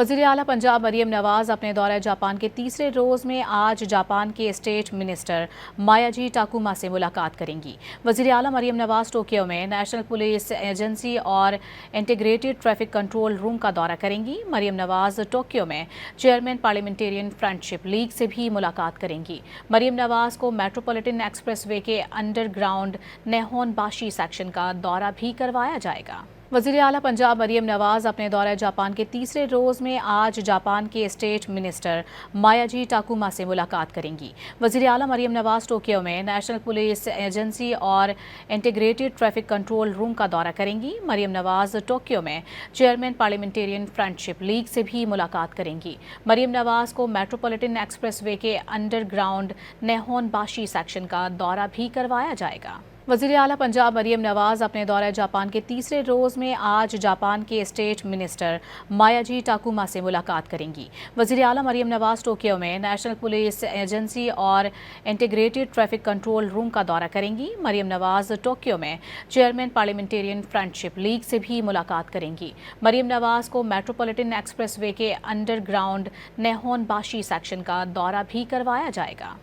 वज़ीर आला पंजाब मरियम नवाज़ अपने दौरे जापान के तीसरे रोज़ में आज जापान के स्टेट मिनिस्टर मायाजी टाकुमा से मुलाकात करेंगी। वज़ीर आला मरियम नवाज़ टोक्यो में नेशनल पुलिस एजेंसी और इंटीग्रेटेड ट्रैफिक कंट्रोल रूम का दौरा करेंगी। मरियम नवाज़ टोक्यो में चेयरमैन पार्लियामेंटेरियन फ्रेंडशिप लीग से भी मुलाकात करेंगी। मरियम नवाज़ को मेट्रोपॉलिटन एक्सप्रेसवे के अंडरग्राउंड नेहोनबाशी सेक्शन का दौरा भी करवाया जाएगा। वज़ीर आला पंजाब मरियम नवाज़ अपने दौरे जापान के तीसरे रोज़ में आज जापान के स्टेट मिनिस्टर मायाजी टाकुमा से मुलाकात करेंगी। वज़ीर आला मरियम नवाज़ टोक्यो में नेशनल पुलिस एजेंसी और इंटीग्रेटेड ट्रैफिक कंट्रोल रूम का दौरा करेंगी। मरियम नवाज़ टोक्यो में चेयरमैन पार्लियामेंटेरियन फ्रेंडशिप लीग से भी मुलाकात करेंगी। मरियम नवाज़ को मेट्रोपॉलिटन एक्सप्रेसवे के अंडरग्राउंड नेहोनबाशी सेक्शन का दौरा भी करवाया जाएगा। वज़ीर आला पंजाब मरियम नवाज़ अपने दौरे जापान के तीसरे रोज़ में आज जापान के स्टेट मिनिस्टर मायाजी टाकुमा से मुलाकात करेंगी। वज़ीर आला मरियम नवाज़ टोक्यो में नेशनल पुलिस एजेंसी और इंटीग्रेटेड ट्रैफिक कंट्रोल रूम का दौरा करेंगी। मरियम नवाज़ टोक्यो में चेयरमैन पार्लियामेंटेरियन फ्रेंडशिप लीग से भी मुलाकात करेंगी। मरियम नवाज़ को मेट्रोपॉलिटन एक्सप्रेसवे के अंडरग्राउंड नेहोनबाशी सेक्शन का दौरा भी करवाया जाएगा।